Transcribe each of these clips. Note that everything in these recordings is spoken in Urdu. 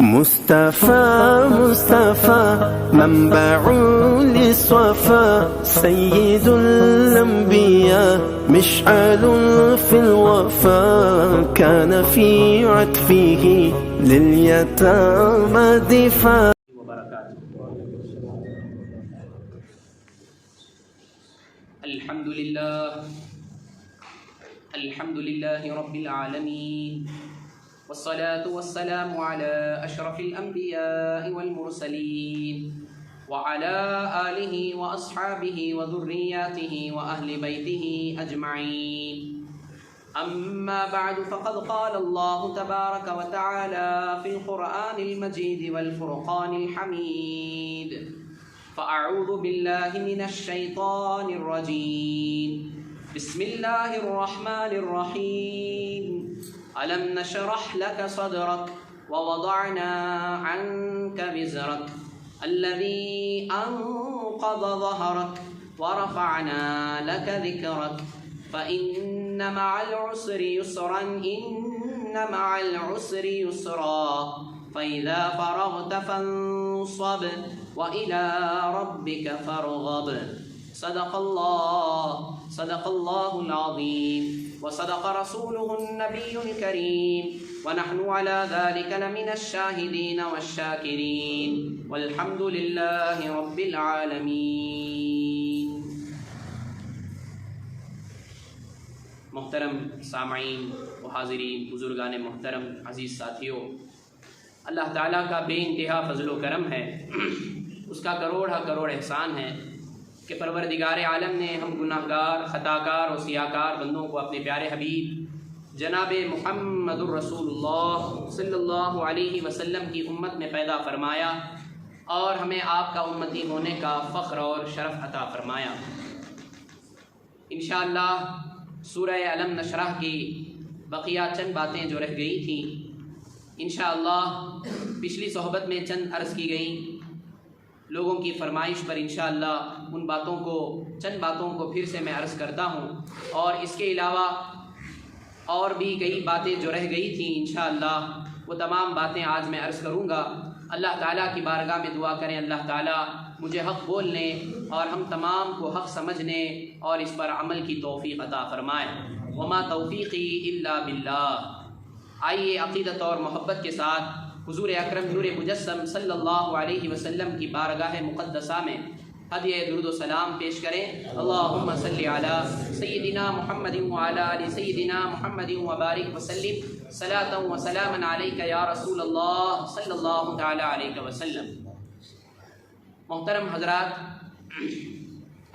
مصطفى مصطفى منبع للصفا سيد الأنبياء مشعل في الوفا كان في عطفه لليتامى دفاع. الحمد لله رب العالمين، والصلاة والسلام على أشرف الأنبياء والمرسلين وعلى آله وأصحابه وذرياته وأهل بيته أجمعين. أما بعد، فقد قال الله تبارك وتعالى في القرآن المجيد والفرقان الحميد: فأعوذ بالله من الشيطان الرجيم، بسم الله الرحمن الرحيم. ألم نشرح لك صدرك ووضعنا عنك وزرك الذي أنقض ظهرك ورفعنا لك ذكرك فإن مع العسر يسرا إن مع العسر يسرا فإذا فرغت فانصب وإلى ربك فارغب. صدق الله العظيم وصدق رسوله النبي الكريم ونحن على ذلك لمن الشاهدين والشاكرين والحمد لله رب العالمين. محترم سامعین و حاضرین، بزرگان محترم، عزیز ساتھیوں، اللہ تعالیٰ کا بے انتہا فضل و کرم ہے، اس کا کروڑ احسان ہے کہ پروردگار عالم نے ہم گناہ گار، خطا کار اور سیاہ کار بندوں کو اپنے پیارے حبیب جناب محمد الرسول اللہ صلی اللہ علیہ وسلم کی امت میں پیدا فرمایا اور ہمیں آپ کا امتی ہونے کا فخر اور شرف عطا فرمایا. انشاءاللہ سورہ علم نشرح کی بقیہ چند باتیں جو رہ گئی تھیں، انشاءاللہ پچھلی صحبت میں چند عرض کی گئیں. لوگوں کی فرمائش پر انشاءاللہ چند باتوں کو پھر سے میں عرض کرتا ہوں، اور اس کے علاوہ اور بھی کئی باتیں جو رہ گئی تھیں انشاءاللہ وہ تمام باتیں آج میں عرض کروں گا. اللہ تعالیٰ کی بارگاہ میں دعا کریں اللہ تعالیٰ مجھے حق بولنے اور ہم تمام کو حق سمجھنے اور اس پر عمل کی توفیق عطا فرمائے. وما توفیقی الا باللہ. آئیے عقیدت اور محبت کے ساتھ حضور اکرم نور مجسم صلی اللہ علیہ وسلم کی بارگاہ مقدسہ میں ہدیہ درود و سلام پیش کریں. اللہم صلی علی سیدنا محمد وعلی آل سیدنا محمد وبارک وسلم صلاۃ و سلاما علیک یا رسول اللہ صلی اللہ تعالی علیہ وسلم. محترم حضرات،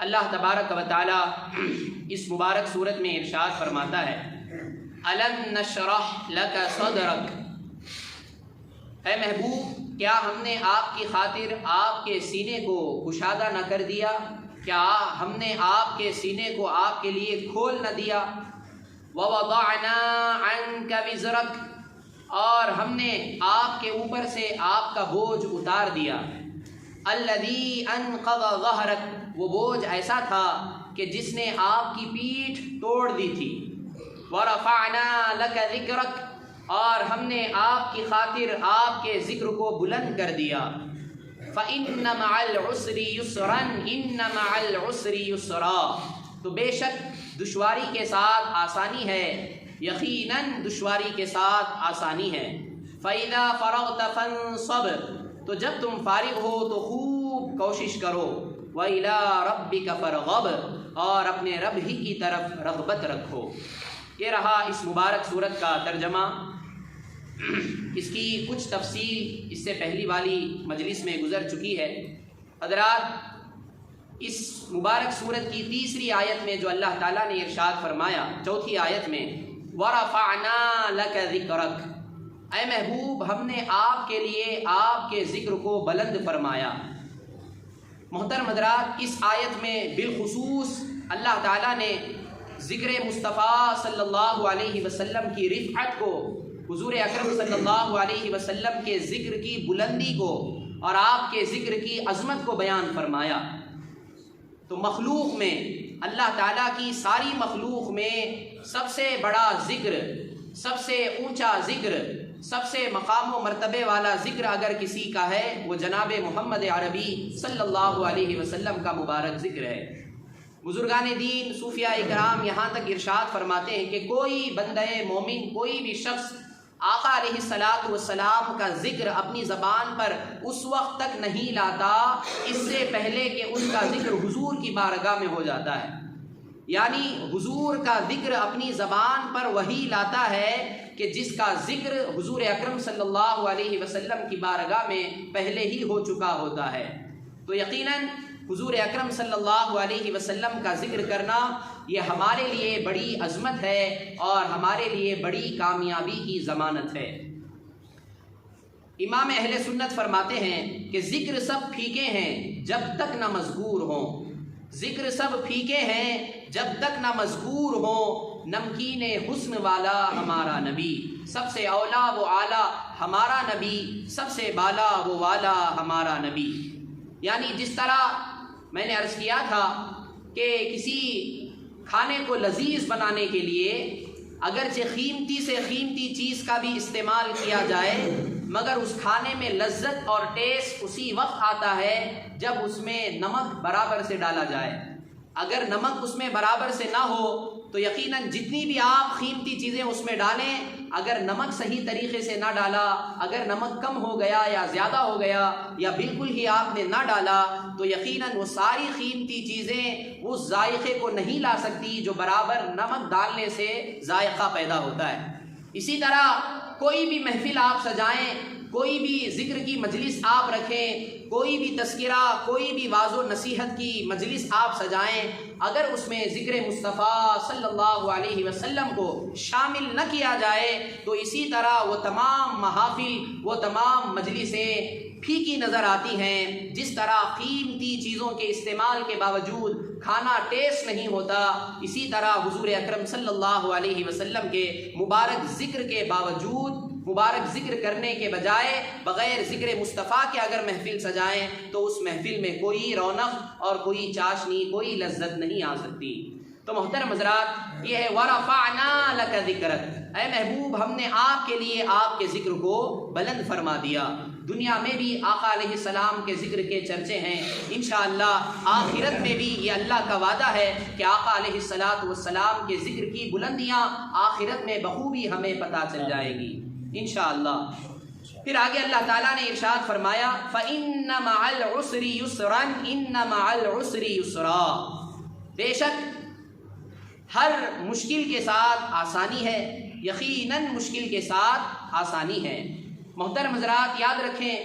اللہ تبارک و تعالی اس مبارک صورت میں ارشاد فرماتا ہے: الم نشرح لک صدرک. اے محبوب، کیا ہم نے آپ کی خاطر آپ کے سینے کو کشادہ نہ کر دیا؟ کیا ہم نے آپ کے سینے کو آپ کے لیے کھول نہ دیا؟ وَوَضَعْنَا عَنْكَ وِزْرَكَ، اور ہم نے آپ کے اوپر سے آپ کا بوجھ اتار دیا. الَّذِي أَنْقَضَ ظَهْرَكَ، وہ بوجھ ایسا تھا کہ جس نے آپ کی پیٹھ توڑ دی تھی. وَرَفَعْنَا لَكَ ذِكْرَكَ، اور ہم نے آپ کی خاطر آپ کے ذکر کو بلند کر دیا. فَإِنَّ مَعَ الْعُسْرِ يُسْرًا إِنَّ مَعَ الْعُسْرِ يُسْرًا، تو بے شک دشواری کے ساتھ آسانی ہے، یقیناً دشواری کے ساتھ آسانی ہے. فَإِذَا فَرَغْتَ فَانصَبْ، تو جب تم فارغ ہو تو خوب کوشش کرو. وَإِلَىٰ رَبِّكَ فَارْغَب، اور اپنے رب ہی کی طرف رغبت رکھو. یہ رہا اس مبارک صورت کا ترجمہ. اس کی کچھ تفصیل اس سے پہلی والی مجلس میں گزر چکی ہے. حضرات، اس مبارک صورت کی تیسری آیت میں جو اللہ تعالیٰ نے ارشاد فرمایا، چوتھی آیت میں وَرَفَعْنَا لَكَ ذِكْرَكَ، اے محبوب ہم نے آپ کے لیے آپ کے ذکر کو بلند فرمایا. محترم حضرات، اس آیت میں بالخصوص اللہ تعالیٰ نے ذکر مصطفیٰ صلی اللہ علیہ وسلم کی رفعت کو، حضور اکرم صلی اللہ علیہ وسلم کے ذکر کی بلندی کو اور آپ کے ذکر کی عظمت کو بیان فرمایا. تو مخلوق میں، اللہ تعالیٰ کی ساری مخلوق میں سب سے بڑا ذکر، سب سے اونچا ذکر سب سے مقام و مرتبے والا ذکر اگر کسی کا ہے وہ جناب محمد عربی صلی اللہ علیہ وسلم کا مبارک ذکر ہے۔ بزرگان دین، صوفیاء اکرام یہاں تک ارشاد فرماتے ہیں کہ کوئی بندہ مومن، کوئی بھی شخص آقا علیہ الصلاۃ والسلام کا ذکر اپنی زبان پر اس وقت تک نہیں لاتا اس سے پہلے کہ اس کا ذکر حضور کی بارگاہ میں ہو جاتا ہے۔ یعنی حضور کا ذکر اپنی زبان پر وہی لاتا ہے کہ جس کا ذکر حضور اکرم صلی اللہ علیہ وسلم کی بارگاہ میں پہلے ہی ہو چکا ہوتا ہے۔ تو یقیناً حضور اکرم صلی اللہ علیہ وسلم کا ذکر کرنا یہ ہمارے لیے بڑی عظمت ہے اور ہمارے لیے بڑی کامیابی کی ضمانت ہے۔ امام اہل سنت فرماتے ہیں کہ ذکر سب پھیکے ہیں جب تک نہ مذکور ہوں، ذکر سب پھیکے ہیں جب تک نہ مذکور ہوں، نمکین حسن والا ہمارا نبی، سب سے اولا وہ اعلیٰ ہمارا نبی، سب سے بالا وہ والا ہمارا نبی۔ یعنی جس طرح میں نے عرض کیا تھا کہ کسی کھانے کو لذیذ بنانے کے لیے اگرچہ قیمتی سے قیمتی چیز کا بھی استعمال کیا جائے مگر اس کھانے میں لذت اور ٹیسٹ اسی وقت آتا ہے جب اس میں نمک برابر سے ڈالا جائے۔ اگر نمک اس میں برابر سے نہ ہو تو یقیناً جتنی بھی آپ قیمتی چیزیں اس میں ڈالیں، اگر نمک صحیح طریقے سے نہ ڈالا، اگر نمک کم ہو گیا یا زیادہ ہو گیا یا بالکل ہی آپ نے نہ ڈالا تو یقیناً وہ ساری قیمتی چیزیں اس ذائقے کو نہیں لا سکتی جو برابر نمک ڈالنے سے ذائقہ پیدا ہوتا ہے۔ اسی طرح کوئی بھی محفل آپ سجائیں، کوئی بھی ذکر کی مجلس آپ رکھیں، کوئی بھی تذکرہ، کوئی بھی واعظ و نصیحت کی مجلس آپ سجائیں، اگر اس میں ذکر مصطفیٰ صلی اللہ علیہ وسلم کو شامل نہ کیا جائے تو اسی طرح وہ تمام محافل، وہ تمام مجلسیں پھیکی نظر آتی ہیں۔ جس طرح قیمتی چیزوں کے استعمال کے باوجود کھانا ٹیسٹ نہیں ہوتا، اسی طرح حضور اکرم صلی اللہ علیہ وسلم کے مبارک ذکر کے باوجود، مبارک ذکر کرنے کے بجائے بغیر ذکر مصطفیٰ کے اگر محفل سجائیں تو اس محفل میں کوئی رونق اور کوئی چاشنی، کوئی لذت نہیں آ سکتی۔ تو محترم حضرات، یہ ہے وَرَفَعْنَا لَكَ ذِكْرَكَ، اے محبوب ہم نے آپ کے لیے آپ کے ذکر کو بلند فرما دیا۔ دنیا میں بھی آقا علیہ السلام کے ذکر کے چرچے ہیں، انشاءاللہ آخرت میں بھی یہ اللہ کا وعدہ ہے کہ آقا علیہ السلام کے ذکر کی بلندیاں آخرت میں بخوبی ہمیں پتہ چل جائے گی انشاءاللہ۔ پھر آگے اللہ تعالیٰ نے ارشاد فرمایا فَإِنَّ مَعَ الْعُسْرِ يُسْرًا إِنَّ مَعَ الْعُسْرِ يُسْرًا، بے شک ہر مشکل کے ساتھ آسانی ہے، یقیناً مشکل کے ساتھ آسانی ہے۔ محترم حضرات یاد رکھیں،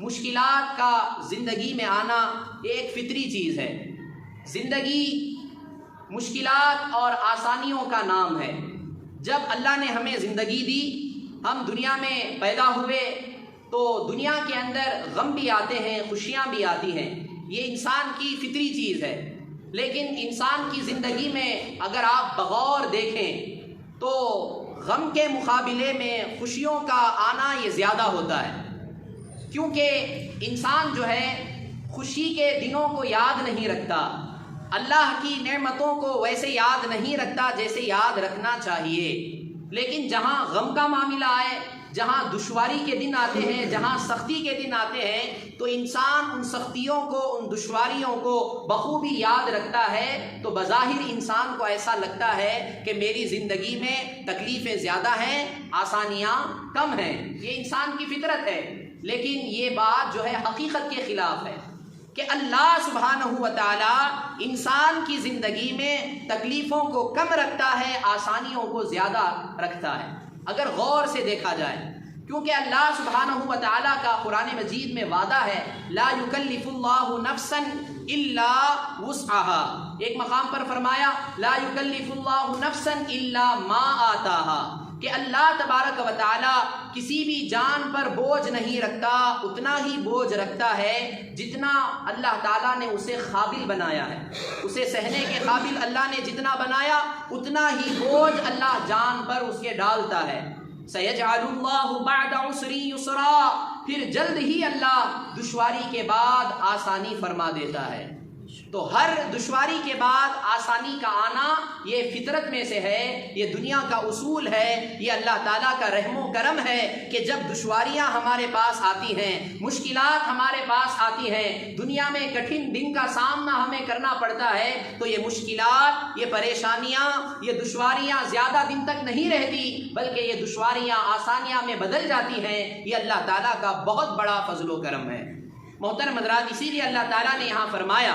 مشکلات کا زندگی میں آنا ایک فطری چیز ہے۔ زندگی مشکلات اور آسانیوں کا نام ہے۔ جب اللہ نے ہمیں زندگی دی، ہم دنیا میں پیدا ہوئے تو دنیا کے اندر غم بھی آتے ہیں، خوشیاں بھی آتی ہیں، یہ انسان کی فطری چیز ہے۔ لیکن انسان کی زندگی میں اگر آپ بغور دیکھیں تو غم کے مقابلے میں خوشیوں کا آنا یہ زیادہ ہوتا ہے، کیونکہ انسان جو ہے خوشی کے دنوں کو یاد نہیں رکھتا، اللہ کی نعمتوں کو ویسے یاد نہیں رکھتا جیسے یاد رکھنا چاہیے۔ لیکن جہاں غم کا معاملہ آئے، جہاں دشواری کے دن آتے ہیں، جہاں سختی کے دن آتے ہیں تو انسان ان سختیوں کو، ان دشواریوں کو بخوبی یاد رکھتا ہے، تو بظاہر انسان کو ایسا لگتا ہے کہ میری زندگی میں تکلیفیں زیادہ ہیں، آسانیاں کم ہیں، یہ انسان کی فطرت ہے۔ لیکن یہ بات جو ہے حقیقت کے خلاف ہے کہ اللہ سبحانہ و تعالی انسان کی زندگی میں تکلیفوں کو کم رکھتا ہے، آسانیوں کو زیادہ رکھتا ہے اگر غور سے دیکھا جائے، کیونکہ اللہ سبحانہ و تعالی کا قرآن مجید میں وعدہ ہے لا یکلف اللہ نفسا الا وسعها، ایک مقام پر فرمایا لا یکلف اللہ نفسا الا ما آتاها، کہ اللہ تبارک و تعالی کسی بھی جان پر بوجھ نہیں رکھتا، اتنا ہی بوجھ رکھتا ہے جتنا اللہ تعالیٰ نے اسے قابل بنایا ہے، اسے سہنے کے قابل اللہ نے جتنا بنایا اتنا ہی بوجھ اللہ جان پر اس کے ڈالتا ہے۔ سَيَجْعَلُ اللَّهُ بَعْدَ عُسْرٍ يُسْرًا، پھر جلد ہی اللہ دشواری کے بعد آسانی فرما دیتا ہے۔ تو ہر دشواری کے بعد آسانی کا آنا یہ فطرت میں سے ہے، یہ دنیا کا اصول ہے، یہ اللہ تعالیٰ کا رحم و کرم ہے کہ جب دشواریاں ہمارے پاس آتی ہیں، مشکلات ہمارے پاس آتی ہیں، دنیا میں کٹھن دن کا سامنا ہمیں کرنا پڑتا ہے، تو یہ مشکلات، یہ پریشانیاں، یہ دشواریاں زیادہ دن تک نہیں رہتی، بلکہ یہ دشواریاں آسانیاں میں بدل جاتی ہیں۔ یہ اللہ تعالیٰ کا بہت بڑا فضل و کرم ہے۔ محترم حضرات، اسی لیے اللہ تعالیٰ نے یہاں فرمایا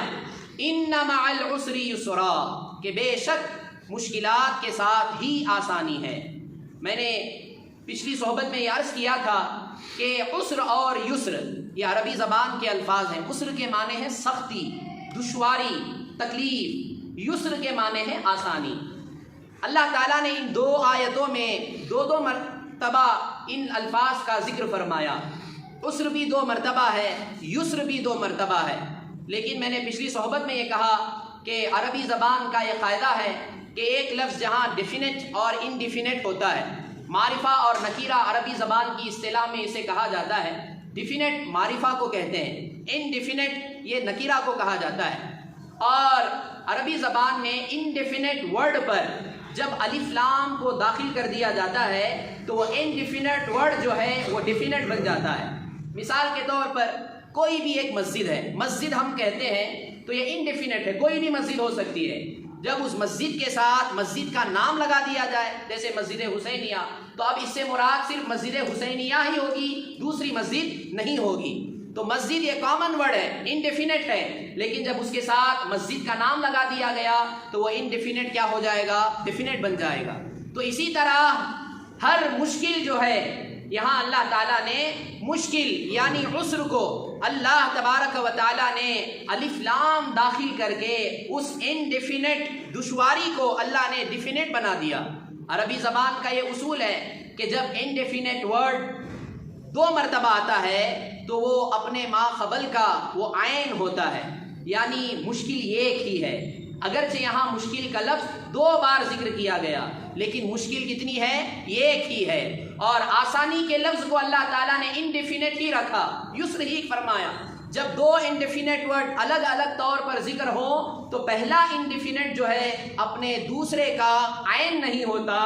ان مع العسر یسرا، کہ بے شک مشکلات کے ساتھ ہی آسانی ہے۔ میں نے پچھلی صحبت میں یہ عرض کیا تھا کہ عسر اور یسر یہ عربی زبان کے الفاظ ہیں۔ عسر کے معنی ہے سختی، دشواری، تکلیف، یسر کے معنی ہے آسانی۔ اللہ تعالیٰ نے ان دو آیتوں میں دو مرتبہ ان الفاظ کا ذکر فرمایا۔ عسر بھی 2 مرتبہ ہے، یسر بھی 2 مرتبہ ہے۔ لیکن میں نے پچھلی صحبت میں یہ کہا کہ عربی زبان کا یہ قاعدہ ہے کہ ایک لفظ جہاں ڈیفینٹ اور انڈیفینٹ ہوتا ہے، معرفہ اور نکیرہ عربی زبان کی اصطلاح میں اسے کہا جاتا ہے۔ ڈیفینٹ معرفہ کو کہتے ہیں، انڈیفینٹ یہ نکیرہ کو کہا جاتا ہے۔ اور عربی زبان میں انڈیفینٹ ورڈ پر جب الف لام کو داخل کر دیا جاتا ہے تو وہ انڈیفینٹ ورڈ جو ہے وہ ڈیفینٹ بن جاتا ہے۔ مثال کے طور پر کوئی بھی ایک مسجد ہے، مسجد ہم کہتے ہیں تو یہ انڈیفینٹ ہے، کوئی بھی مسجد ہو سکتی ہے۔ جب اس مسجد کے ساتھ مسجد کا نام لگا دیا جائے، جیسے مسجد حسینیہ، تو اب اس سے مراد صرف مسجد حسینیہ ہی ہوگی، دوسری مسجد نہیں ہوگی۔ تو مسجد یہ کامن ورڈ ہے، انڈیفینٹ ہے، لیکن جب اس کے ساتھ مسجد کا نام لگا دیا گیا تو وہ انڈیفینٹ کیا ہو جائے گا؟ ڈیفینٹ بن جائے گا۔ تو اسی طرح ہر مشکل جو ہے، یہاں اللہ تعالیٰ نے مشکل یعنی عسر کو اللہ تبارک و تعالیٰ نے الف لام داخل کر کے اس انڈیفینٹ دشواری کو اللہ نے ڈیفینٹ بنا دیا۔ عربی زبان کا یہ اصول ہے کہ جب انڈیفینٹ ورڈ 2 مرتبہ آتا ہے تو وہ اپنے ما قبل کا وہ عین ہوتا ہے، یعنی مشکل ایک ہی ہے۔ اگرچہ یہاں مشکل کا لفظ 2 بار ذکر کیا گیا، لیکن مشکل کتنی ہے؟ ایک ہی ہے۔ اور آسانی کے لفظ کو اللہ تعالیٰ نے انڈیفینٹ ہی رکھا، یسر ہی فرمایا۔ جب 2 انڈیفینٹ ورڈ الگ الگ طور پر ذکر ہوں تو پہلا انڈیفینٹ جو ہے اپنے دوسرے کا عین نہیں ہوتا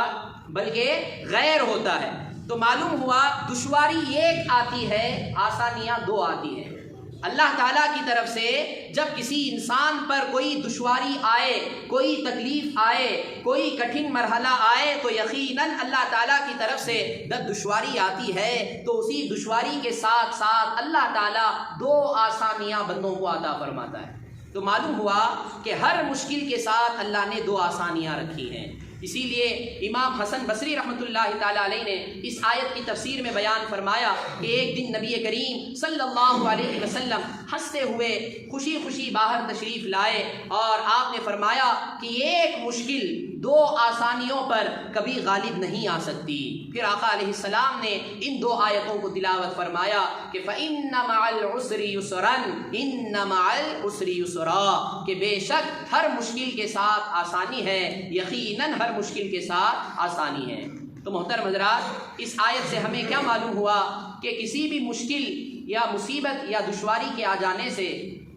بلکہ غیر ہوتا ہے۔ تو معلوم ہوا دشواری ایک آتی ہے، آسانیاں 2 آتی ہیں۔ اللہ تعالیٰ کی طرف سے جب کسی انسان پر کوئی دشواری آئے، کوئی تکلیف آئے، کوئی کٹھن مرحلہ آئے تو یقیناً اللہ تعالیٰ کی طرف سے جب دشواری آتی ہے تو اسی دشواری کے ساتھ ساتھ اللہ تعالیٰ 2 آسانیاں بندوں کو عطا فرماتا ہے۔ تو معلوم ہوا کہ ہر مشکل کے ساتھ اللہ نے 2 آسانیاں رکھی ہیں۔ اسی لیے امام حسن بصری رحمۃ اللہ تعالیٰ علیہ نے اس آیت کی تفسیر میں بیان فرمایا کہ ایک دن نبی کریم صلی اللہ علیہ وسلم ہنستے ہوئے خوشی خوشی باہر تشریف لائے اور آپ نے فرمایا کہ ایک مشکل 2 آسانیوں پر کبھی غالب نہیں آ سکتی۔ پھر آقا علیہ السلام نے ان 2 آیتوں کو تلاوت فرمایا کہ فَإِنَّ مَعَ الْعُسْرِ يُسْرًا إِنَّ مَعَ الْعُسْرِ يُسْرًا، کہ بے شک ہر مشکل کے ساتھ آسانی ہے، یقیناً ہر مشکل کے ساتھ آسانی ہے۔ تو محترم حضرات، اس آیت سے ہمیں کیا معلوم ہوا کہ کسی بھی مشکل یا مصیبت یا دشواری کے آ جانے سے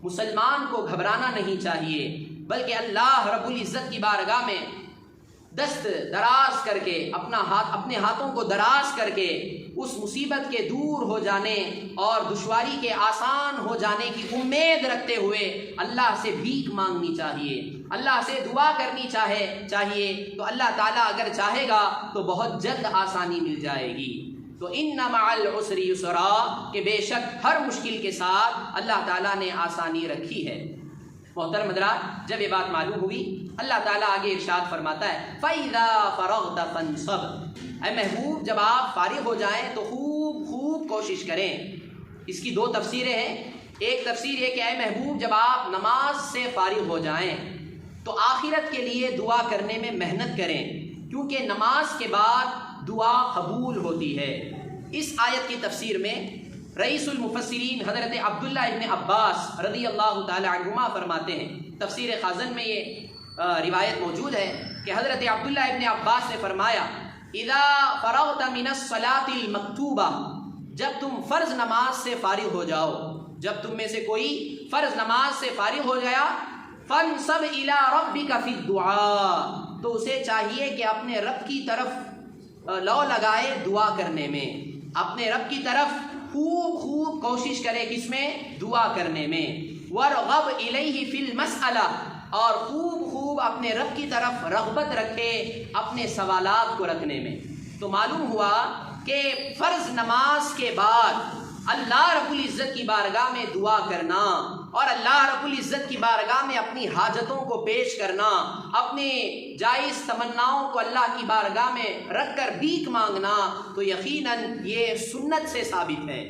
مسلمان کو گھبرانا نہیں چاہیے، بلکہ اللہ رب العزت کی بارگاہ میں دست دراز کر کے اپنے ہاتھوں کو دراز کر کے اس مصیبت کے دور ہو جانے اور دشواری کے آسان ہو جانے کی امید رکھتے ہوئے اللہ سے بھیک مانگنی چاہیے، اللہ سے دعا کرنی چاہیے۔ تو اللہ تعالیٰ اگر چاہے گا تو بہت جلد آسانی مل جائے گی۔ تو ان مع العسر یسرا، کہ بے شک ہر مشکل کے ساتھ اللہ تعالیٰ نے آسانی رکھی ہے۔ محترم حضرات، جب یہ بات معلوم ہوئی، اللہ تعالیٰ آگے ارشاد فرماتا ہے فَإِذَا فَرَغْتَ فَانْصَبْ، اے محبوب جب آپ فارغ ہو جائیں تو خوب کوشش کریں۔ اس کی 2 تفسیریں ہیں۔ ایک تفسیر یہ کہ اے محبوب جب آپ نماز سے فارغ ہو جائیں تو آخرت کے لیے دعا کرنے میں محنت کریں، کیونکہ نماز کے بعد دعا قبول ہوتی ہے۔ اس آیت کی تفسیر میں رئیس المفسرین حضرت عبداللہ ابن عباس رضی اللہ تعالی عنہما فرماتے ہیں، تفسیر خازن میں یہ روایت موجود ہے کہ حضرت عبداللہ ابن عباس نے فرمایا اذا فرغت من الصلاة المکتوبہ، جب تم فرض نماز سے فارغ ہو جاؤ، جب تم میں سے کوئی فرض نماز سے فارغ ہو گیا، فانصب الی ربک فی الدعاء، تو اسے چاہیے کہ اپنے رب کی طرف لو لگائے دعا کرنے میں، اپنے رب کی طرف خوب کوشش کرے کس میں؟ دعا کرنے میں، ورغب الیہ فی المسئلہ، اور خوب اپنے رب کی طرف رغبت رکھے اپنے سوالات کو رکھنے میں۔ تو معلوم ہوا کہ فرض نماز کے بعد اللہ رب العزت کی بارگاہ میں دعا کرنا اور اللہ رب العزت کی بارگاہ میں اپنی حاجتوں کو پیش کرنا، اپنے جائز تمناؤں کو اللہ کی بارگاہ میں رکھ کر بھیک مانگنا، تو یقیناً یہ سنت سے ثابت ہے۔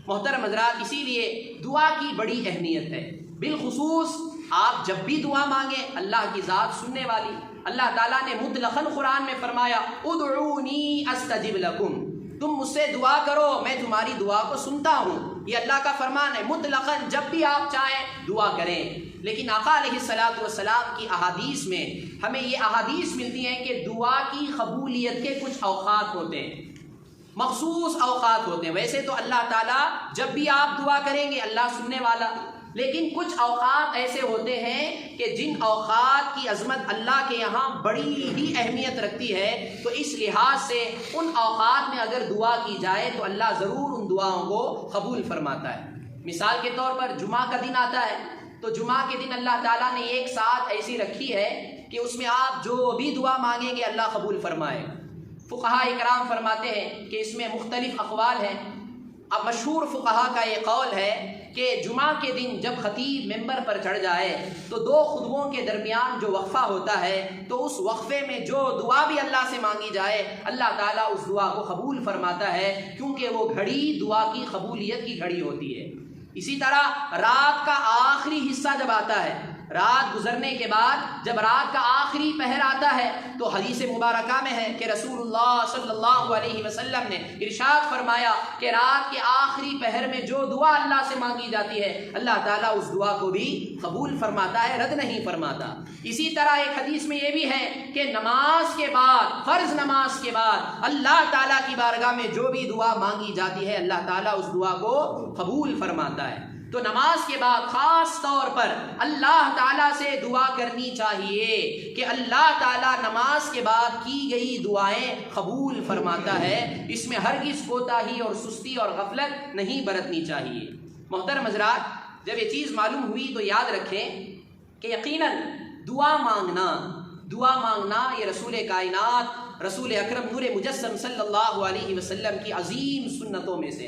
محترم حضرات، اسی لیے دعا کی بڑی اہمیت ہے، بالخصوص آپ جب بھی دعا مانگیں اللہ کی ذات سننے والی۔ اللہ تعالیٰ نے مطلقاً قرآن میں فرمایا ادعونی استجب لکم، تم مجھ سے دعا کرو میں تمہاری دعا کو سنتا ہوں، یہ اللہ کا فرمان ہے، مطلقاً جب بھی آپ چاہیں دعا کریں۔ لیکن آقا علیہ الصلاۃ والسلام کی احادیث میں ہمیں یہ احادیث ملتی ہیں کہ دعا کی قبولیت کے کچھ اوقات ہوتے ہیں، مخصوص اوقات ہوتے ہیں۔ ویسے تو اللہ تعالیٰ جب بھی آپ دعا کریں گے اللہ سننے والا، لیکن کچھ اوقات ایسے ہوتے ہیں کہ جن اوقات کی عظمت اللہ کے یہاں بڑی ہی اہمیت رکھتی ہے، تو اس لحاظ سے ان اوقات میں اگر دعا کی جائے تو اللہ ضرور ان دعاؤں کو قبول فرماتا ہے۔ مثال کے طور پر جمعہ کا دن آتا ہے، تو جمعہ کے دن اللہ تعالیٰ نے ایک ساتھ ایسی رکھی ہے کہ اس میں آپ جو بھی دعا مانگیں گے اللہ قبول فرمائے۔ فقہاء اکرام فرماتے ہیں کہ اس میں مختلف اقوال ہیں۔ اب مشہور فقہاء کا یہ قول ہے کہ جمعہ کے دن جب خطیب ممبر پر چڑھ جائے تو دو خطبوں کے درمیان جو وقفہ ہوتا ہے، تو اس وقفے میں جو دعا بھی اللہ سے مانگی جائے اللہ تعالیٰ اس دعا کو قبول فرماتا ہے، کیونکہ وہ گھڑی دعا کی قبولیت کی گھڑی ہوتی ہے۔ اسی طرح رات کا آخری حصہ جب آتا ہے، رات گزرنے کے بعد جب رات کا آخری پہر آتا ہے، تو حدیث مبارکہ میں ہے کہ رسول اللہ صلی اللہ علیہ وسلم نے ارشاد فرمایا کہ رات کے آخری پہر میں جو دعا اللہ سے مانگی جاتی ہے اللہ تعالیٰ اس دعا کو بھی قبول فرماتا ہے، رد نہیں فرماتا۔ اسی طرح ایک حدیث میں یہ بھی ہے کہ نماز کے بعد، فرض نماز کے بعد اللہ تعالیٰ کی بارگاہ میں جو بھی دعا مانگی جاتی ہے اللہ تعالیٰ اس دعا کو قبول فرماتا ہے۔ تو نماز کے بعد خاص طور پر اللہ تعالیٰ سے دعا کرنی چاہیے کہ اللہ تعالیٰ نماز کے بعد کی گئی دعائیں قبول فرماتا ہے، اس میں ہرگز کوتاہی اور سستی اور غفلت نہیں برتنی چاہیے۔ محترم حضرات، جب یہ چیز معلوم ہوئی تو یاد رکھیں کہ یقیناً دعا مانگنا یہ رسول کائنات رسول اکرم نور مجسم صلی اللہ علیہ وسلم کی عظیم سنتوں میں سے۔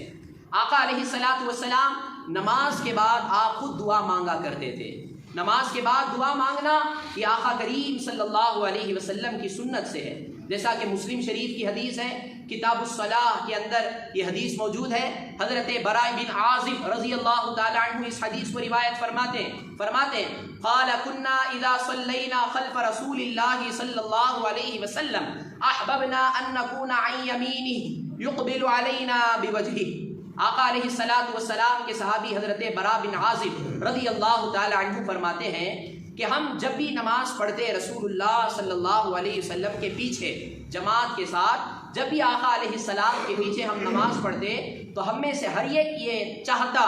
آقا علیہ الصلاۃ والسلام نماز کے بعد آپ خود دعا مانگا کرتے تھے۔ نماز کے بعد دعا مانگنا یہ آقا کریم صلی اللہ علیہ وسلم کی سنت سے ہے، جیسا کہ مسلم شریف کی حدیث ہے، کتاب الصلاح کے اندر یہ حدیث موجود ہے۔ حضرت براء بن عازب رضی اللہ تعالی عنہ اس حدیث کو روایت فرماتے ہیں قال كنا اذا صلينا خلف رسول الله صلی اللہ علیہ وسلم احببنا ان نكون عن يمينه يقبل علينا بوجهه۔ آقا علیہ الصلاۃ والسلام کے صحابی حضرت براء بن عازب رضی اللہ تعالی عنہ فرماتے ہیں کہ ہم جب بھی نماز پڑھتے رسول اللہ صلی اللہ علیہ وسلم کے پیچھے جماعت کے ساتھ، جب بھی آقا علیہ السلام کے پیچھے ہم نماز پڑھتے تو ہم میں سے ہر ایک یہ چاہتا،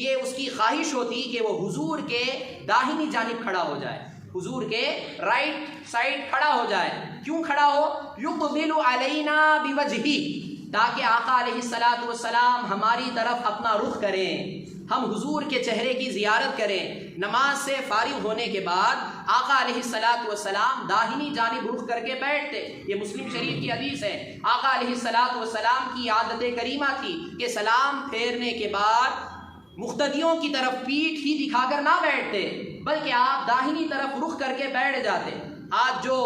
یہ اس کی خواہش ہوتی کہ وہ حضور کے داہنی جانب کھڑا ہو جائے، حضور کے رائٹ سائڈ کھڑا ہو جائے۔ کیوں کھڑا ہو؟ یقبل علینا بوجہہ، تاکہ آقا علیہ الصلاۃ والسلام ہماری طرف اپنا رخ کریں، ہم حضور کے چہرے کی زیارت کریں۔ نماز سے فارغ ہونے کے بعد آقا علیہ الصلاۃ والسلام داہنی جانب رخ کر کے بیٹھتے، یہ مسلم شریف کی حدیث ہے۔ آقا علیہ الصلاۃ والسلام کی عادت کریمہ تھی کہ سلام پھیرنے کے بعد مقتدیوں کی طرف پیٹھ ہی دکھا کر نہ بیٹھتے، بلکہ آپ داہنی طرف رخ کر کے بیٹھ جاتے۔ آج جو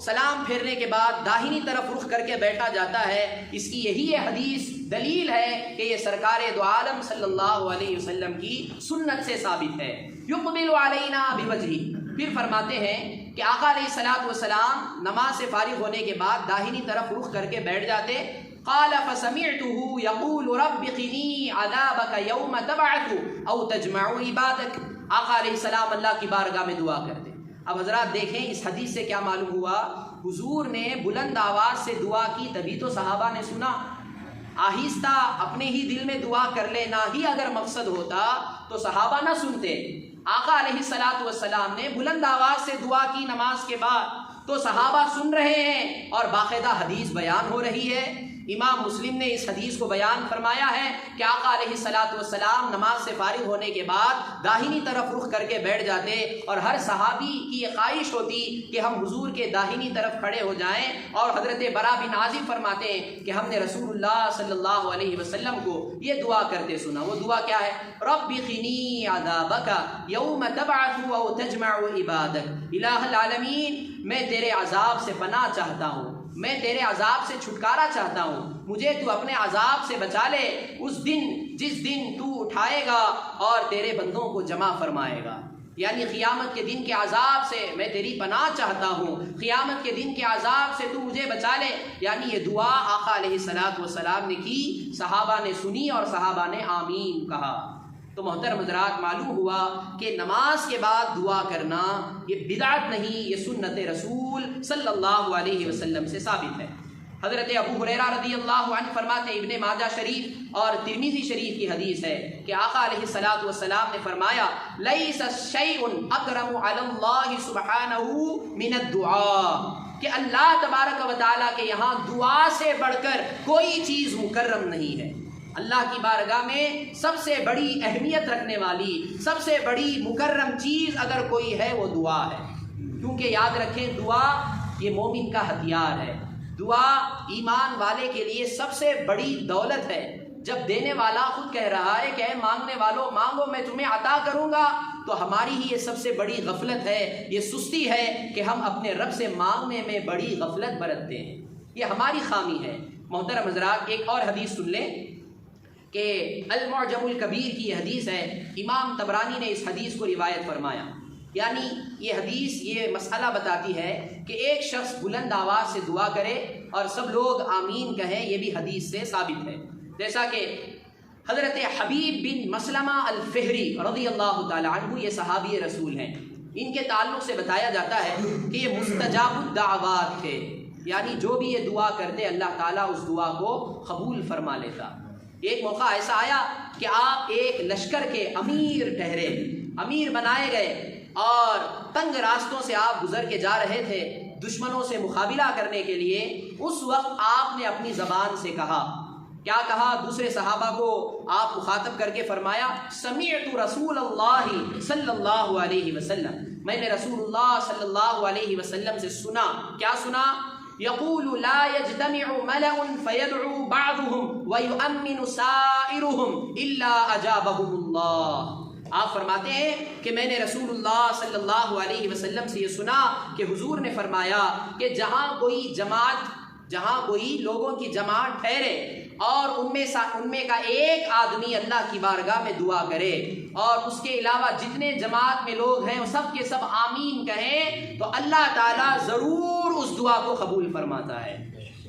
سلام پھیرنے کے بعد داہنی طرف رخ کر کے بیٹھا جاتا ہے، اس کی یہی حدیث دلیل ہے کہ یہ سرکار دو عالم صلی اللہ علیہ وسلم کی سنت سے ثابت ہے۔ یقبل علینا بوجہہ، پھر فرماتے ہیں کہ آقا علیہ الصلاۃ والسلام نماز سے فارغ ہونے کے بعد داہنی طرف رخ کر کے بیٹھ جاتے۔ قال فسمعته يقول رب قنی عذابك يوم تبعث او تجمع عبادك۔ آقا علیہ السلام اللہ کی بارگاہ میں دعا کرتے۔ اب حضرات دیکھیں اس حدیث سے کیا معلوم ہوا، حضور نے بلند آواز سے دعا کی تبھی تو صحابہ نے سنا۔ آہستہ اپنے ہی دل میں دعا کر لینا ہی اگر مقصد ہوتا تو صحابہ نہ سنتے۔ آقا علیہ الصلوۃ والسلام نے بلند آواز سے دعا کی نماز کے بعد، تو صحابہ سن رہے ہیں اور باقاعدہ حدیث بیان ہو رہی ہے۔ امام مسلم نے اس حدیث کو بیان فرمایا ہے کہ آقا علیہ الصلوۃ والسلام نماز سے فارغ ہونے کے بعد داہنی طرف رخ کر کے بیٹھ جاتے، اور ہر صحابی کی یہ خواہش ہوتی کہ ہم حضور کے داہنی طرف کھڑے ہو جائیں، اور حضرت برا بن عازب فرماتے ہیں کہ ہم نے رسول اللہ صلی اللہ علیہ وسلم کو یہ دعا کرتے سنا۔ وہ دعا کیا ہے؟ رب قنی عذابک یوم تبعث او تجمع عبادک۔ الہ العالمین، میں تیرے عذاب سے پناہ چاہتا ہوں، میں تیرے عذاب سے چھٹکارا چاہتا ہوں، مجھے تو اپنے عذاب سے بچا لے اس دن جس دن تو اٹھائے گا اور تیرے بندوں کو جمع فرمائے گا۔ یعنی قیامت کے دن کے عذاب سے میں تیری پناہ چاہتا ہوں، قیامت کے دن کے عذاب سے تو مجھے بچا لے۔ یعنی یہ دعا آقا علیہ الصلوۃ والسلام نے کی، صحابہ نے سنی اور صحابہ نے آمین کہا۔ تو محترم حضرات، معلوم ہوا کہ نماز کے بعد دعا کرنا یہ بدعت نہیں، یہ سنت رسول صلی اللہ علیہ وسلم سے ثابت ہے۔ حضرت ابو ہریرہ رضی اللہ عنہ فرماتے ہیں، ابن ماجہ شریف اور ترمذی شریف کی حدیث ہے کہ آقا علیہ الصلوۃ والسلام نے فرمایا لیس شیء اکرم علی اللہ سبحانہ من الدعاء، کہ اللہ تبارک و تعالیٰ کے یہاں دعا سے بڑھ کر کوئی چیز مکرم نہیں ہے۔ اللہ کی بارگاہ میں سب سے بڑی اہمیت رکھنے والی، سب سے بڑی مکرم چیز اگر کوئی ہے وہ دعا ہے، کیونکہ یاد رکھیں دعا یہ مومن کا ہتھیار ہے، دعا ایمان والے کے لیے سب سے بڑی دولت ہے۔ جب دینے والا خود کہہ رہا ہے کہ اے مانگنے والوں مانگو میں تمہیں عطا کروں گا، تو ہماری ہی یہ سب سے بڑی غفلت ہے، یہ سستی ہے کہ ہم اپنے رب سے مانگنے میں بڑی غفلت برتتے ہیں، یہ ہماری خامی ہے۔ محترم حضرات، ایک اور حدیث سن لیں کہ المعجم الکبیر کی یہ حدیث ہے، امام طبرانی نے اس حدیث کو روایت فرمایا۔ یعنی یہ حدیث یہ مسئلہ بتاتی ہے کہ ایک شخص بلند آواز سے دعا کرے اور سب لوگ آمین کہیں، یہ بھی حدیث سے ثابت ہے۔ جیسا کہ حضرت حبیب بن مسلمہ الفہری رضی اللہ تعالی عنہ، یہ صحابی رسول ہیں، ان کے تعلق سے بتایا جاتا ہے کہ یہ مستجاب الدعوات تھے، یعنی جو بھی یہ دعا کرتے اللہ تعالیٰ اس دعا کو قبول فرما لیتا۔ ایک موقع ایسا آیا کہ آپ ایک لشکر کے امیر ٹھہرے، امیر بنائے گئے، اور تنگ راستوں سے آپ گزر کے جا رہے تھے دشمنوں سے مقابلہ کرنے کے لیے۔ اس وقت آپ نے اپنی زبان سے کہا، کیا کہا؟ دوسرے صحابہ کو آپ مخاطب کر کے فرمایا سمعت رسول اللہ صلی اللہ علیہ وسلم، میں نے رسول اللہ صلی اللہ علیہ وسلم سے سنا۔ کیا سنا؟ یقول لا یجتمع ملأ فیدعو بعضهم ویؤمن سائرهم الا اجابهم اللہ۔ آپ فرماتے ہیں کہ میں نے رسول اللہ صلی اللہ علیہ وسلم سے یہ سنا کہ حضور نے فرمایا کہ جہاں کوئی لوگوں کی جماعت ٹھہرے اور ان میں کا ایک آدمی اللہ کی بارگاہ میں دعا کرے، اور اس کے علاوہ جتنے جماعت میں لوگ ہیں وہ سب کے سب آمین کہیں، تو اللہ تعالیٰ ضرور اس دعا کو قبول فرماتا ہے۔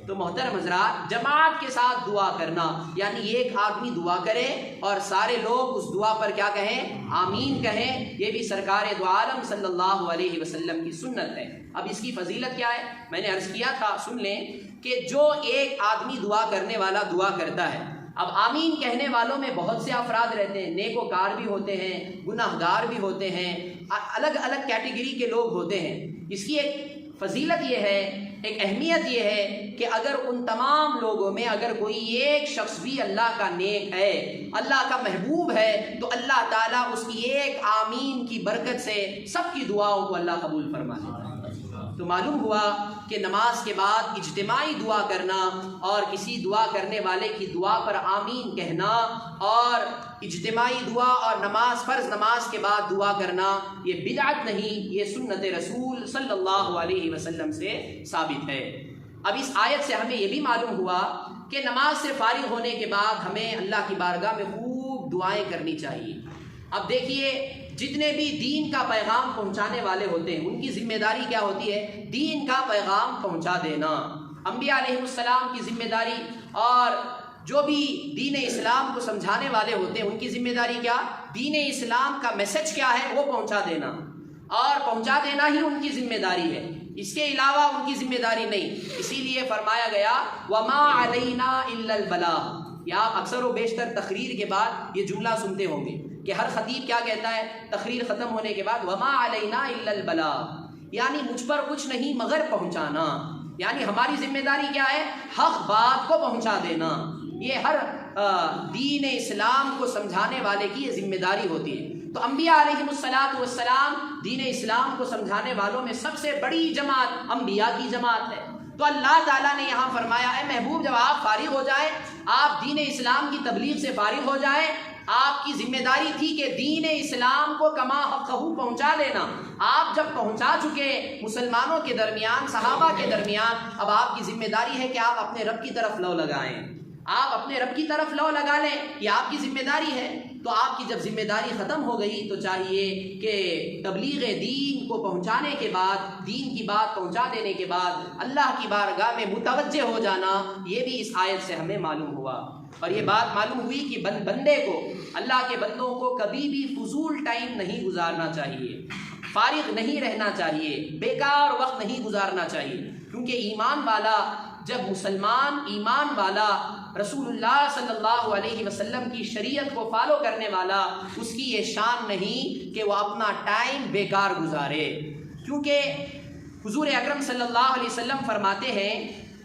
تو محترم حضرات، جماعت کے ساتھ دعا کرنا یعنی ایک آدمی دعا کرے اور سارے لوگ اس دعا پر کیا کہیں؟ آمین کہیں، یہ بھی سرکار دو عالم صلی اللہ علیہ وسلم کی سنت ہے۔ اب اس کی فضیلت کیا ہے؟ میں نے عرض کیا تھا، سن لیں کہ جو ایک آدمی دعا کرنے والا دعا کرتا ہے، اب آمین کہنے والوں میں بہت سے افراد رہتے ہیں، نیکوکار بھی ہوتے ہیں، گناہ گار بھی ہوتے ہیں، الگ الگ کیٹیگری کے لوگ ہوتے ہیں۔ اس کی ایک فضیلت یہ ہے، ایک اہمیت یہ ہے کہ اگر ان تمام لوگوں میں اگر کوئی ایک شخص بھی اللہ کا نیک ہے، اللہ کا محبوب ہے، تو اللہ تعالیٰ اس کی ایک آمین کی برکت سے سب کی دعاؤں کو اللہ قبول فرما لیتا ہے۔ تو معلوم ہوا کہ نماز کے بعد اجتماعی دعا کرنا اور کسی دعا کرنے والے کی دعا پر آمین کہنا اور اجتماعی دعا اور فرض نماز کے بعد دعا کرنا یہ بدعت نہیں، یہ سنت رسول صلی اللہ علیہ وسلم سے ثابت ہے۔ اب اس آیت سے ہمیں یہ بھی معلوم ہوا کہ نماز سے فارغ ہونے کے بعد ہمیں اللہ کی بارگاہ میں خوب دعائیں کرنی چاہیے۔ اب دیکھیے، جتنے بھی دین کا پیغام پہنچانے والے ہوتے ہیں ان کی ذمہ داری کیا ہوتی ہے؟ دین کا پیغام پہنچا دینا۔ انبیاء علیہ السلام کی ذمہ داری اور جو بھی دین اسلام کو سمجھانے والے ہوتے ہیں ان کی ذمہ داری کیا؟ دین اسلام کا میسج کیا ہے وہ پہنچا دینا، اور پہنچا دینا ہی ان کی ذمہ داری ہے۔ اس کے علاوہ ان کی ذمہ داری نہیں۔ اسی لیے فرمایا گیا وما علینا الا البلاغ۔ یا آپ اکثر و بیشتر تقریر کے بعد یہ جملہ سنتے ہوں گے کہ ہر خطیب کیا کہتا ہے تقریر ختم ہونے کے بعد وما علینا الا البلاغ، یعنی مجھ پر کچھ نہیں مگر پہنچانا، یعنی ہماری ذمہ داری کیا ہے؟ حق بات کو پہنچا دینا۔ یہ ہر دین اسلام کو سمجھانے والے کی یہ ذمہ داری ہوتی ہے۔ تو انبیاء علیہم السلام دین اسلام کو سمجھانے والوں میں سب سے بڑی جماعت انبیاء کی جماعت ہے۔ تو اللہ تعالیٰ نے یہاں فرمایا اے محبوب جب آپ فارغ ہو جائیں، آپ دین اسلام کی تبلیغ سے فارغ ہو جائیں، آپ کی ذمہ داری تھی کہ دین اسلام کو کما حقہ پہنچا دینا۔ آپ جب پہنچا چکے مسلمانوں کے درمیان، صحابہ کے درمیان، اب آپ کی ذمہ داری ہے کہ آپ اپنے رب کی طرف لو لگائیں، آپ اپنے رب کی طرف لو لگا لیں، یہ آپ کی ذمہ داری ہے۔ تو آپ کی جب ذمہ داری ختم ہو گئی تو چاہیے کہ تبلیغ دین کو پہنچانے کے بعد، دین کی بات پہنچا دینے کے بعد اللہ کی بارگاہ میں متوجہ ہو جانا، یہ بھی اس آیت سے ہمیں معلوم ہوا۔ اور یہ بات معلوم ہوئی کہ بندے کو، اللہ کے بندوں کو کبھی بھی فضول ٹائم نہیں گزارنا چاہیے، فارغ نہیں رہنا چاہیے، بیکار وقت نہیں گزارنا چاہیے، کیونکہ ایمان والا، جب مسلمان ایمان والا رسول اللہ صلی اللہ علیہ وسلم کی شریعت کو فالو کرنے والا، اس کی یہ شان نہیں کہ وہ اپنا ٹائم بیکار گزارے، کیونکہ حضور اکرم صلی اللہ علیہ وسلم فرماتے ہیں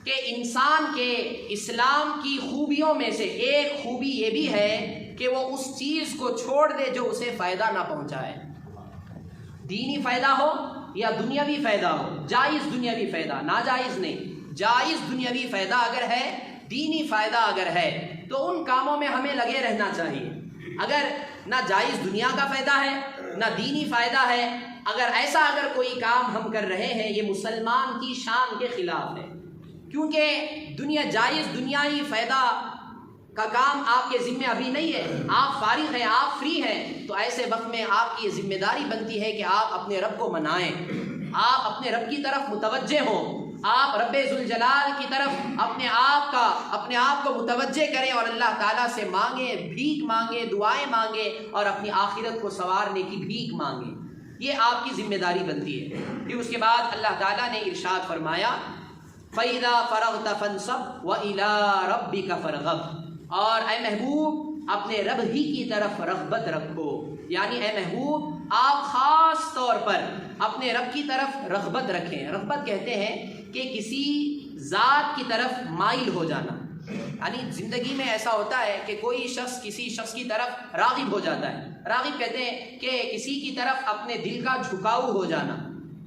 کہ انسان کے اسلام کی خوبیوں میں سے ایک خوبی یہ بھی ہے کہ وہ اس چیز کو چھوڑ دے جو اسے فائدہ نہ پہنچائے، دینی فائدہ ہو یا دنیاوی فائدہ ہو، جائز دنیاوی فائدہ، ناجائز نہیں، جائز دنیاوی فائدہ اگر ہے، دینی فائدہ اگر ہے تو ان کاموں میں ہمیں لگے رہنا چاہیے۔ اگر نہ جائز دنیا کا فائدہ ہے نہ دینی فائدہ ہے، اگر کوئی کام ہم کر رہے ہیں یہ مسلمان کی شان کے خلاف ہے، کیونکہ جائز دنیاوی فائدہ کا کام آپ کے ذمہ ابھی نہیں ہے، آپ فارغ ہیں، آپ فری ہیں، تو ایسے وقت میں آپ کی یہ ذمہ داری بنتی ہے کہ آپ اپنے رب کو منائیں، آپ اپنے رب کی طرف متوجہ ہوں، آپ رب ذوالجلال کی طرف اپنے آپ کو متوجہ کریں اور اللہ تعالیٰ سے مانگیں، بھیک مانگیں، دعائیں مانگیں اور اپنی آخرت کو سنوارنے کی بھیک مانگیں، یہ آپ کی ذمہ داری بنتی ہے۔ پھر اس کے بعد اللہ تعالیٰ نے ارشاد فرمایا فَإِذَا فَرَغْتَ فَانْصَبْ وَإِلَىٰ رَبِّكَ فَارْغَب، اور اے محبوب اپنے رب ہی کی طرف رغبت رکھو، یعنی اے محبوب آپ خاص طور پر اپنے رب کی طرف رغبت رکھیں۔ رغبت کہتے ہیں کہ کسی ذات کی طرف مائل ہو جانا، یعنی زندگی میں ایسا ہوتا ہے کہ کوئی شخص کسی شخص کی طرف راغب ہو جاتا ہے۔ راغب کہتے ہیں کہ کسی کی طرف اپنے دل کا جھکاؤ ہو جانا،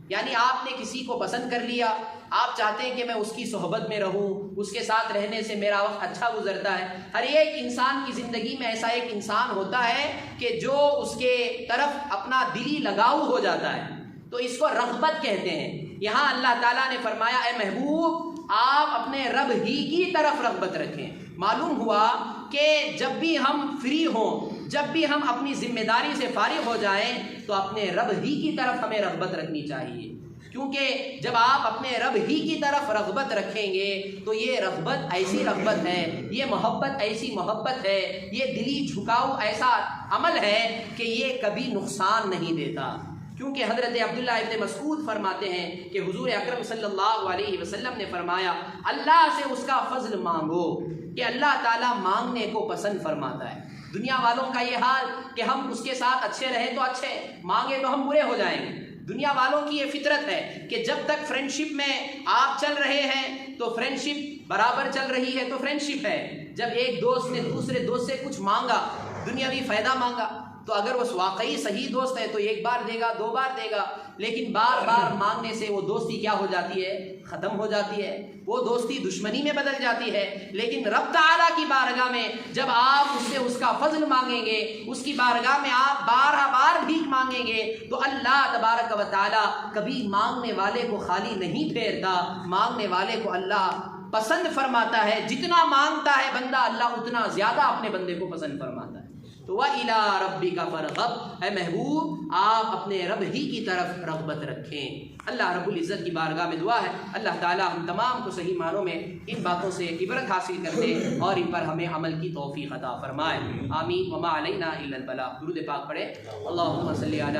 یعنی آپ نے کسی کو پسند کر لیا، آپ چاہتے ہیں کہ میں اس کی صحبت میں رہوں، اس کے ساتھ رہنے سے میرا وقت اچھا گزرتا ہے۔ ہر ایک انسان کی زندگی میں ایسا ایک انسان ہوتا ہے کہ جو اس کے طرف اپنا دلی لگاؤ ہو جاتا ہے، تو اس کو رغبت کہتے ہیں۔ یہاں اللہ تعالیٰ نے فرمایا اے محبوب آپ اپنے رب ہی کی طرف رغبت رکھیں۔ معلوم ہوا کہ جب بھی ہم فری ہوں، جب بھی ہم اپنی ذمہ داری سے فارغ ہو جائیں تو اپنے رب ہی کی طرف ہمیں رغبت رکھنی چاہیے، کیونکہ جب آپ اپنے رب ہی کی طرف رغبت رکھیں گے تو یہ رغبت ایسی رغبت ہے، یہ محبت ایسی محبت ہے، یہ دلی جھکاؤ ایسا عمل ہے کہ یہ کبھی نقصان نہیں دیتا۔ کیونکہ حضرت عبداللہ ابن مسعود فرماتے ہیں کہ حضور اکرم صلی اللہ علیہ وسلم نے فرمایا اللہ سے اس کا فضل مانگو کہ اللہ تعالیٰ مانگنے کو پسند فرماتا ہے۔ دنیا والوں کا یہ حال کہ ہم اس کے ساتھ اچھے رہیں تو اچھے، مانگے تو ہم برے ہو جائیں گے۔ دنیا والوں کی یہ فطرت ہے کہ جب تک فرینڈشپ میں آپ چل رہے ہیں تو فرینڈشپ برابر چل رہی ہے تو فرینڈشپ ہے۔ جب ایک دوست نے دوسرے دوست سے کچھ مانگا، دنیاوی فائدہ مانگا، تو اگر وہ واقعی صحیح دوست ہے تو ایک بار دے گا، 2 بار دے گا، لیکن بار بار مانگنے سے وہ دوستی کیا ہو جاتی ہے؟ ختم ہو جاتی ہے، وہ دوستی دشمنی میں بدل جاتی ہے۔ لیکن رب تعالیٰ کی بارگاہ میں جب آپ اس سے اس کا فضل مانگیں گے، اس کی بارگاہ میں آپ بار بار بھیک مانگیں گے تو اللہ تبارک و تعالیٰ کبھی مانگنے والے کو خالی نہیں پھیرتا، مانگنے والے کو اللہ پسند فرماتا ہے۔ جتنا مانگتا ہے بندہ اللہ اتنا زیادہ اپنے بندے کو پسند فرماتا ہے۔ تو وَإِلَىٰ رَبِّكَ فَارْغَب، اے محبوب آپ اپنے رب ہی کی طرف رغبت رکھیں۔ اللہ رب العزت کی بارگاہ میں دعا ہے اللہ تعالیٰ ہم تمام کو صحیح معنوں میں ان باتوں سے عبرت حاصل کرتے اور ان پر ہمیں عمل کی توفیق عطا فرمائے۔ آمین۔ وما علینا الا البلاغ۔ درود پاک پڑھے۔ اللہم صلی علی